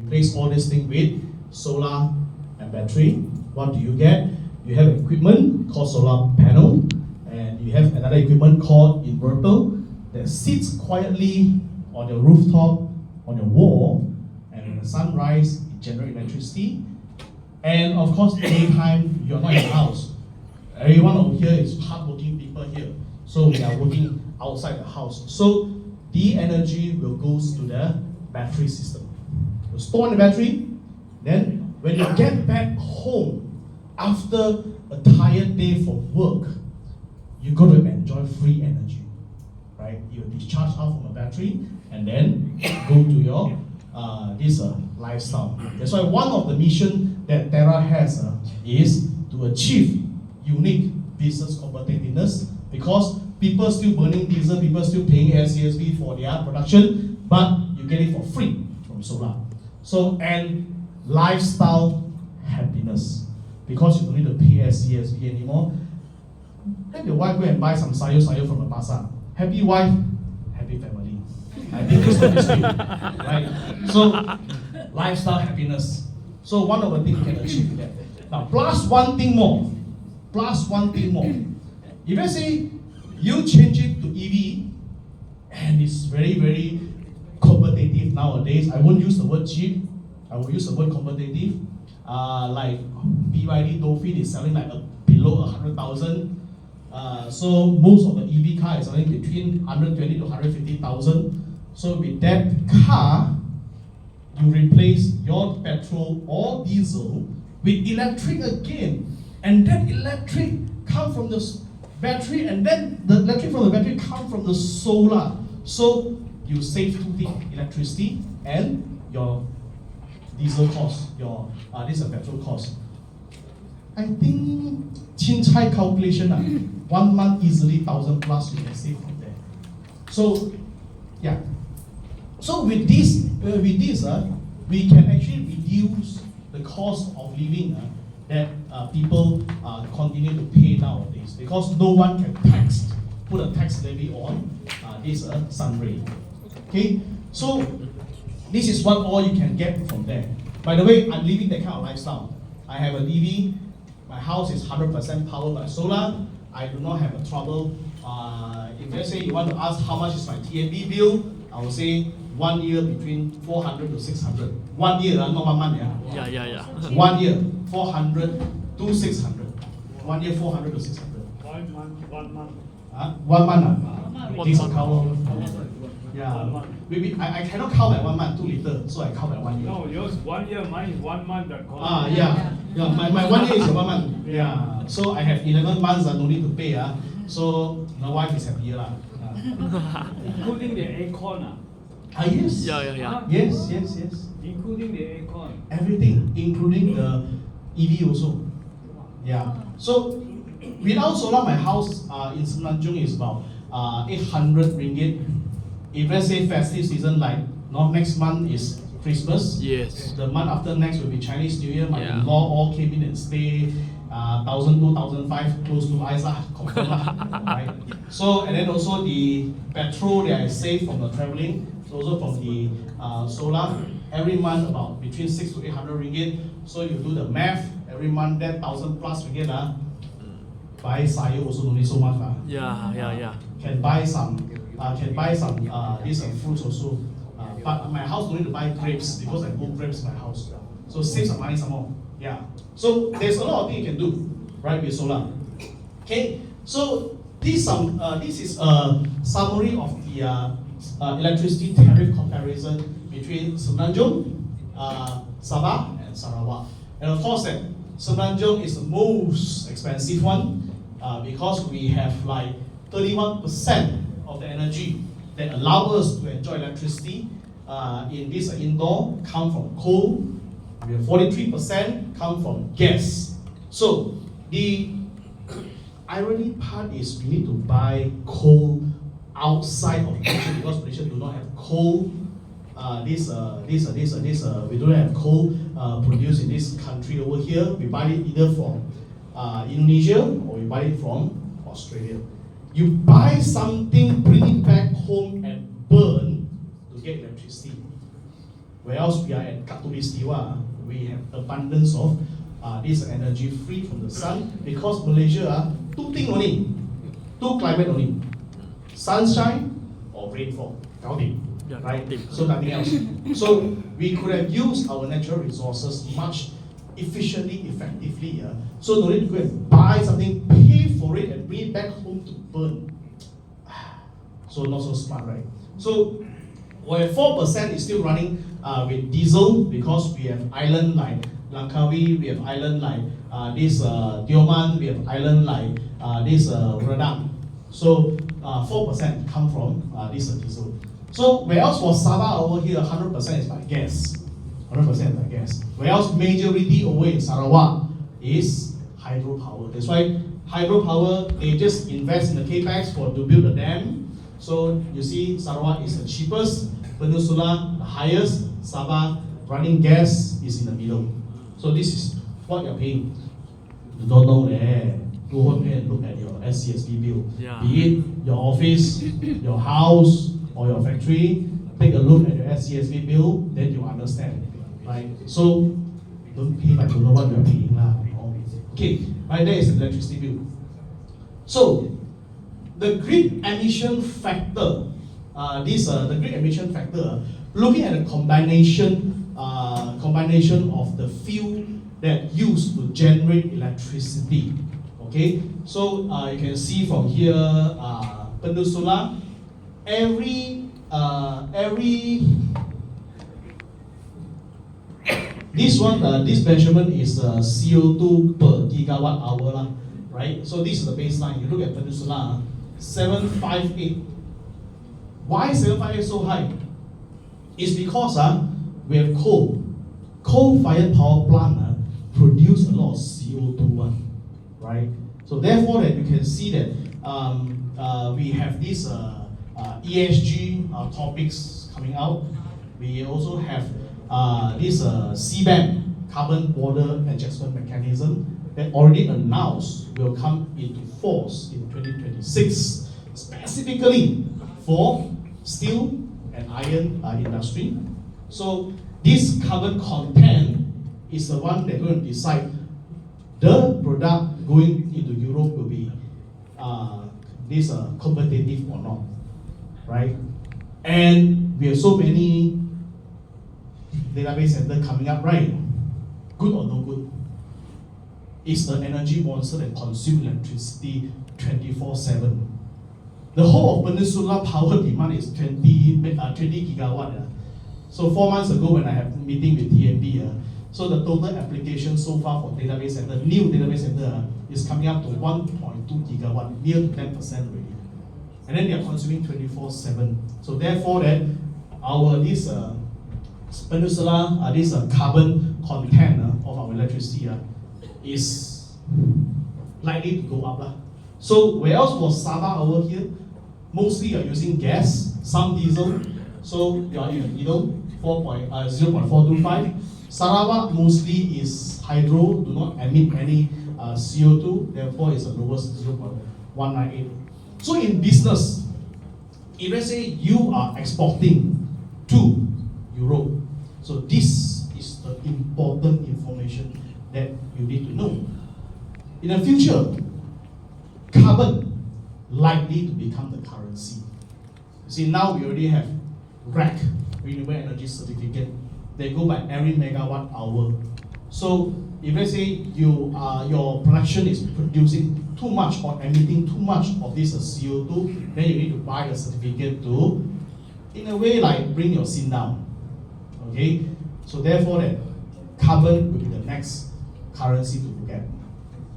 replace all this thing with solar and battery, what do you get? You have equipment called solar panel, and you have another equipment called inverter that sits quietly on your rooftop, on your wall, and when the sun rises, it generates electricity. And of course, daytime, you're not in the house. Everyone over here is hardworking people here. So we are working outside the house. So the energy will go to the battery system. You store in the battery, then when you get back home after a tired day from work, you're going to enjoy free energy, right? You discharge out from the battery and then go to your lifestyle. That's why one of the mission that Tera has is to achieve unique business competitiveness, because people still burning diesel, people still paying SCSB for their production, but you get it for free from solar. So, and lifestyle happiness, because you don't need to pay SCSB anymore. Let your wife go and buy some sayo from the pasar. Happy wife, happy family. I think this one is good, right? So, lifestyle happiness. So one of the things you can achieve that. Now, plus one thing more. If let's say you change it to EV, and it's very, very competitive nowadays. I won't use the word cheap. I will use the word competitive. Like BYD Dolphin is selling like below 100,000. So most of the EV car is selling between 120 to 150,000. So with that car, you replace your petrol or diesel with electric again, and that electric come from the battery, and then the electric from the battery come from the solar. So you save two things: electricity and your diesel cost, your petrol cost. I think Chin-Chai calculation, 1 month easily 1,000 plus you can save from there. So yeah. So with this, we can actually reduce the cost of living that people continue to pay nowadays, because no one can put a tax levy on this sun ray. Okay, so this is what all you can get from there. By the way, I'm living that kind of lifestyle. I have an EV. My house is 100% powered by solar. I do not have a trouble. If let's say you want to ask how much is my TNB bill, I will say 1 year between 400 to 600. 1 year, not 1 month. Yeah. 1 year, 400 to 600. 1 year, 400 to 600. 1 month. 1 month. This count. Yeah. Maybe I cannot count by 1 month, too little, so I count by 1 year. No, yours 1 year, mine is 1 month. Yeah. My 1 year is 1 month. Yeah. So I have 11 months, no need to pay. So my wife is happier. Including the aircon. Yes. Yeah. Yes. Including the aircon. Everything, including the EV also. Yeah. So without solar, my house in Semenanjung is about 800 ringgit. If let's say festive season, like next month is Christmas. Yes. The month after next will be Chinese New Year. My in-law all came in and stay 1,000, 2,005 close to ice confirm right? So, and then also the petrol that I save from the traveling, so also from the solar, every month about between 600 to 800 ringgit. So you do the math, every month that 1,000 plus ringgit buy sayo also don't need so much Yeah. Can buy some these fruits also. But my house don't need to buy grapes because I grow grapes in my house. So save some money some more. Yeah. So there's a lot of things you can do, right, with solar. Okay. So this is a summary of the electricity tariff comparison between Semenanjung, Sabah, and Sarawak. And of course, that Semenanjung is the most expensive one because we have like 31% of the energy that allow us to enjoy electricity in this indoor come from coal. We have 43% come from gas. So the irony part is we need to buy coal outside of Malaysia because Malaysia do not have coal. We don't have coal produced in this country over here. We buy it either from Indonesia or we buy it from Australia. You buy something, bring it back home and burn to get electricity. whereas we are at Katolistiwa, we have abundance of this energy free from the sun, because Malaysia, two things only, two climate only, sunshine or rainfall, right? So nothing else. So we could have used our natural resources much efficiently, effectively. So no need to go and buy something, pay for it, and bring it back home to burn. So not so smart, right? So where 4% is still running with diesel, because we have island like Langkawi, we have island like this Tioman, we have island like this Redang. So 4% come from this diesel. So whereas for Sabah over here, 100% is by gas. 100% by gas. Whereas majority over in Sarawak is hydropower. That's why hydropower, they just invest in the capex to build a dam. So you see, Sarawak is the cheapest, Peninsula the highest, Sabah running gas is in the middle. So this is what you're paying. You don't know there. Go home and look at your SCSB bill. Yeah. Be it your office, your house, or your factory. Take a look at your SCSB bill, then you understand. Right? So don't pay like you know what you're paying. Okay, right, there is the electricity bill. So the grid emission factor, the grid emission factor, looking at the combination of the fuel that used to generate electricity. Okay, so you can see from here, Peninsula, this measurement is CO2 per gigawatt hour, right? So this is the baseline. You look at Peninsula, 758. Why 758 so high? It's because we have coal. Coal-fired power plant produce a lot of CO2, right? So therefore, that you can see that we have these ESG topics coming out. We also have this CBAM, Carbon Border Adjustment Mechanism, that already announced will come into force in 2026, specifically for steel and iron industry. So this carbon content is the one that's going to decide the product going into Europe will be competitive or not, right? And we have so many database centers coming up, right? Good or no good? It's the energy monster that consumes electricity 24/7. The whole of Peninsula power demand is 20 gigawatt. So 4 months ago when I had a meeting with TNB, so the total application so far for database center, new database center, is coming up to 1.2 gigawatt, near to 10% already. And then they are consuming 24/7. So therefore that this Peninsula, this carbon content of our electricity is likely to go up. So whereas for Sabah over here, mostly you're using gas, some diesel, so you are in the middle, 0.425. Sarawak mostly is hydro, do not emit any CO2, therefore it's the lowest, 0.198. So in business, if let's say you are exporting to Europe, so this is the important information that you need to know. In the future, carbon likely to become the currency. You see, now we already have REC, Renewable Energy Certificate. They go by every megawatt hour. So if let's say your production is producing too much or emitting too much of this CO2, then you need to buy a certificate to, in a way, like bring your sin down. Okay, so therefore that carbon will be the next currency to look at.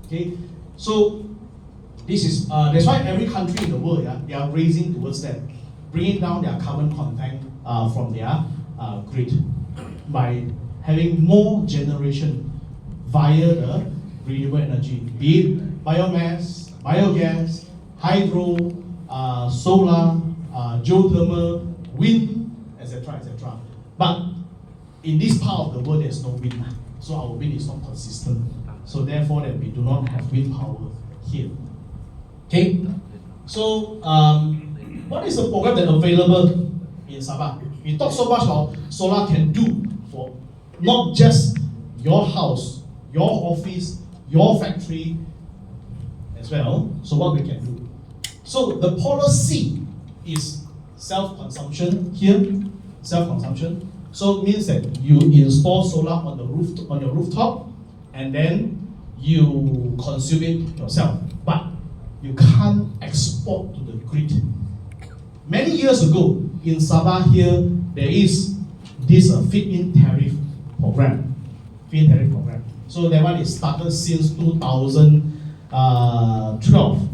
Okay, so this is that's why every country in the world, they are raising towards that, bringing down their carbon content from their grid by having more generation via the renewable energy, be it biomass, biogas, hydro, solar, geothermal, wind, etc., etc. But in this part of the world, there's no wind, so our wind is not consistent. So therefore, that we do not have wind power here. Okay. So what is the program that available in Sabah? We talk so much about solar can do for not just your house, your office, your factory as well. So what we can do? So the policy is self-consumption here, self-consumption. So it means that you install solar on the roof, on your rooftop, and then you consume it yourself. But you can't export to the grid. Many years ago, in Sabah here, there is this feed-in tariff program. Feed-in tariff program. So that one is started since 2012.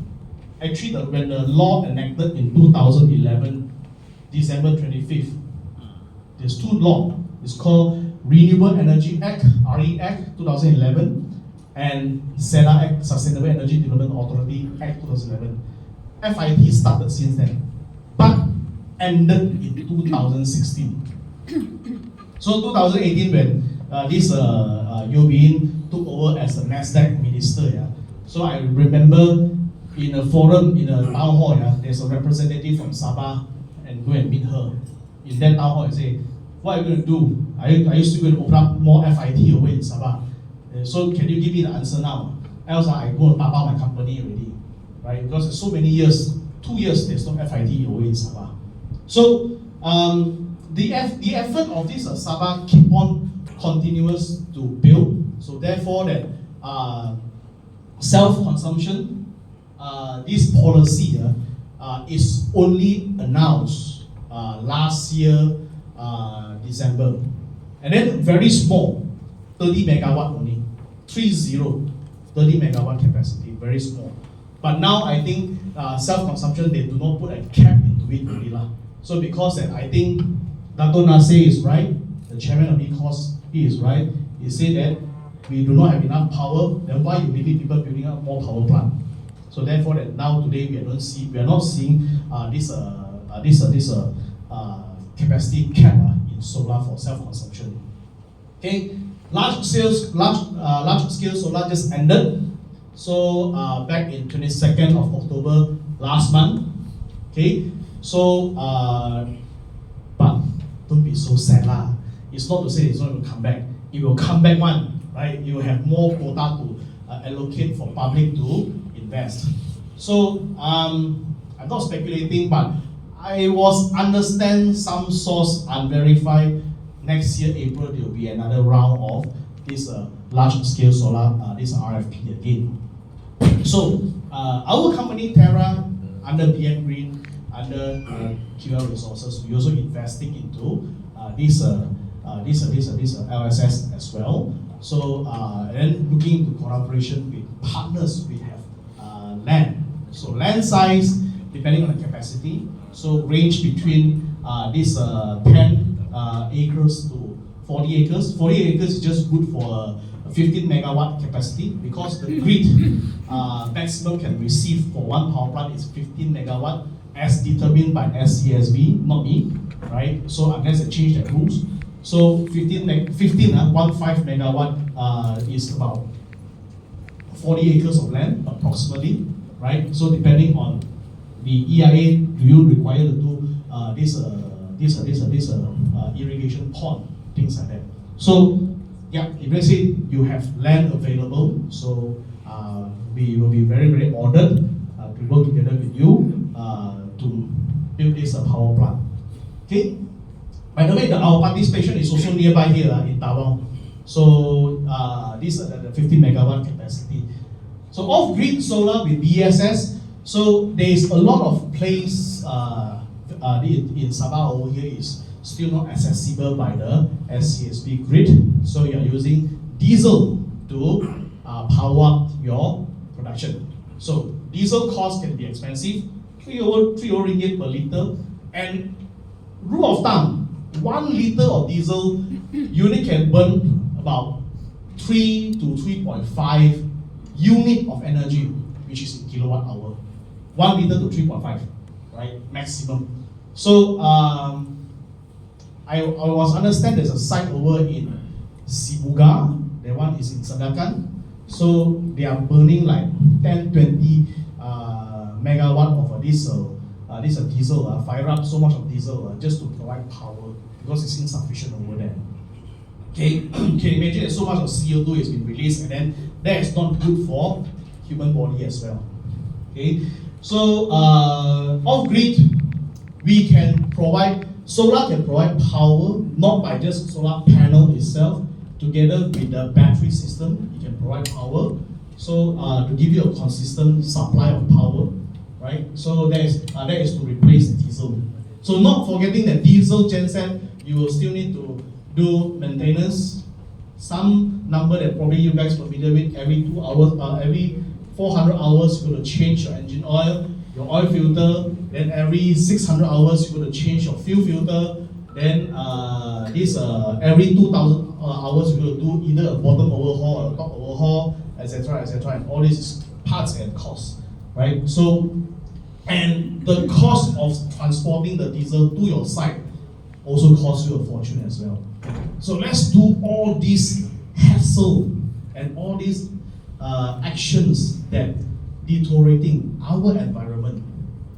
Actually, when the law enacted in 2011, December 25th, there's two laws. It's called Renewable Energy Act, RE Act 2011, and SEDA Act, Sustainable Energy Development Authority Act 2011. FIT started since then, but ended in 2016. So 2018, when this Yobin took over as a NASDAQ minister, yeah. So I remember in a forum, in a town hall, yeah, there's a representative from Sabah and go and meet her. In that town hall, I say, what are you going to do? Are you still going to open up more FIT away in Sabah? So can you give me the answer now? Else I go and tap out my company already, right? Because it's so many years, 2 years, there's no FIT away in Sabah. So the effort of this Sabah keep on continuous to build. So therefore that self-consumption, this policy is only announced last year December, and then very small, 30 megawatt only, 30 megawatt capacity, very small. But now I think self-consumption, they do not put a cap into it really lah. So because that, I think Dato Nasir is right, the chairman of ECOS, he is right. He said that we do not have enough power, then why you limit people building up more power plant? So therefore that now today we are not seeing this capacity cap in solar for self-consumption. Okay, large scale solar just ended. So back in 22nd of October last month. Okay, so but don't be so sad lah. It's not to say it's not going to come back. It will come back one, right? You will have more quota to allocate for public to invest. So I'm not speculating, but I was understand some source unverified. Next year April there will be another round of this large scale solar this RFP again. So our company Tera, under BM Green, under QL Resources, we also investing into this LSS as well. So and then looking into collaboration with partners, we have land. So land size depending on the capacity, so range between this 10 acres to 40 acres. 40 acres is just good for a 15 megawatt capacity, because the grid maximum can receive for one power plant is 15 megawatt as determined by SCSB, not me, right? So unless they change their rules. So 15 megawatt is about 40 acres of land approximately, right? So depending on the EIA, do you require to do this irrigation pond, things like that. So yeah, if let's say you have land available, so we will be very, very honored to work together with you to build this power plant. Okay. By the way, our participation is also nearby here in Tawau. So this the 50 megawatt capacity. So off-grid solar with BSS. So there is a lot of place in Sabah over here is still not accessible by the SCSB grid. So you are using diesel to power up your production. So diesel cost can be expensive, 3 ringgit per liter, and rule of thumb, 1 liter of diesel unit can burn about 3 to 3.5 unit of energy, which is in kilowatt hour. 1 liter to 3.5, right? Maximum. So I was understand there's a site over in Sibuga. That one is in Sandakan. So they are burning like 10, 20 megawatt of this this diesel, fire up so much of diesel just to provide power because it's insufficient over there. Okay, can you imagine that so much of CO2 has been released and then that is not good for human body as well. Okay, so off grid, we can provide, solar can provide power not by just solar panel itself, together with the battery system, it can provide power. So to give you a consistent supply of power, right? So that is to replace the diesel. So not forgetting that diesel genset, you will still need to do maintenance. Some number that probably you guys are familiar with, every 2 hours, every 400 hours, you're going to change your engine oil, your oil filter. Then every 600 hours, you're going to change your fuel filter. Then every 2,000 hours, you're going to do either a bottom overhaul or a top overhaul, etc., etc. And all this is parts and costs, right? So, and the cost of transporting the diesel to your site also costs you a fortune as well. So let's do all this hassle and all these actions that deteriorating our environment,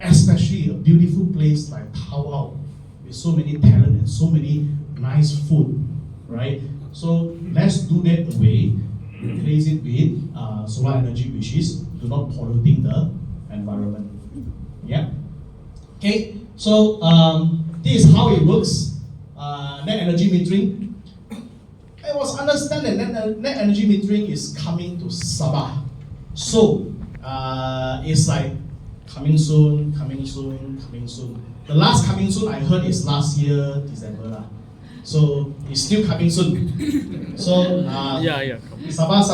especially a beautiful place like Taiwan with so many talent and so many nice food, right? So let's do that away, replace it with solar energy, which is not polluting the environment. Yeah. Okay. So this is how it works. Net energy metering. It was understand that net energy metering is coming to Sabah. So it's like coming soon, coming soon, coming soon. The last coming soon I heard is last year December. So it's still coming soon. So Sabah,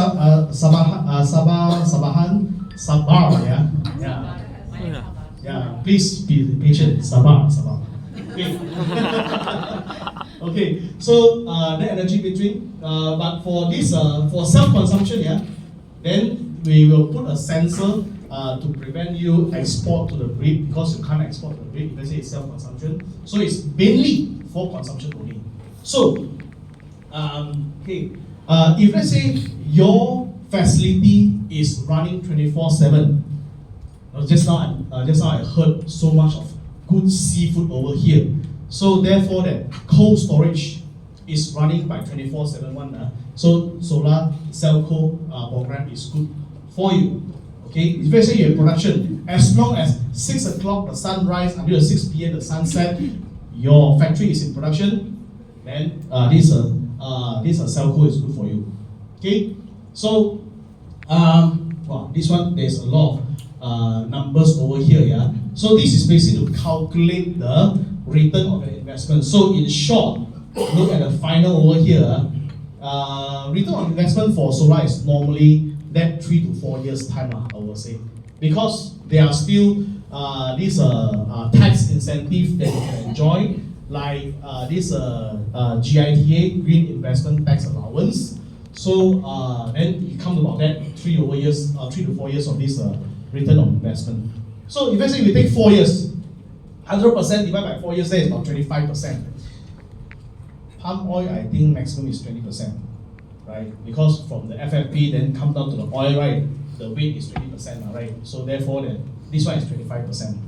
please be patient. Sabah. Okay. Okay. So net energy metering, but for this for self-consumption, then we will put a sensor to prevent you export to the grid because you can't export to the grid. Let's say it's self-consumption. So it's mainly for consumption only. So, if let's say your facility is running 24/7, just now I heard so much of good seafood over here. So therefore, that cold storage is running by 24/7 one. So solar cell cold program is good for you. Okay, if let's say you have production, as long as 6 o'clock the sun rise until 6 p.m. the sunset, your factory is in production, then this cell cold is good for you. Okay, so this one there's a lot of numbers over here. Yeah, so this is basically to calculate the return of your investment. So in short, look at the final over here. Return on investment for solar is normally that 3 to 4 years time, I would say, because there are still these tax incentives that you can enjoy, like this GITA, Green Investment Tax Allowance. So then it comes about that 3 to 4 years of this return on investment. So if let's say we take 4 years, 100% divided by 4 years, that is about 25%. Palm oil, I think maximum is 20%, right? Because from the FFP then come down to the oil, right? The weight is 20%, right? So therefore, this one is 25%.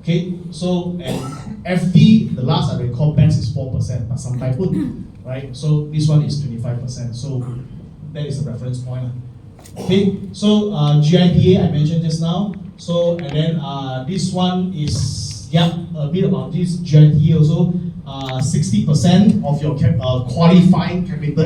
Okay, so and FD, the last I recall, banks is 4%, but some typhoon, right? So this one is 25%. So that is the reference point. Okay, so GITA I mentioned just now. So and then this one is a bit about this GITA also. 60% of your qualifying capital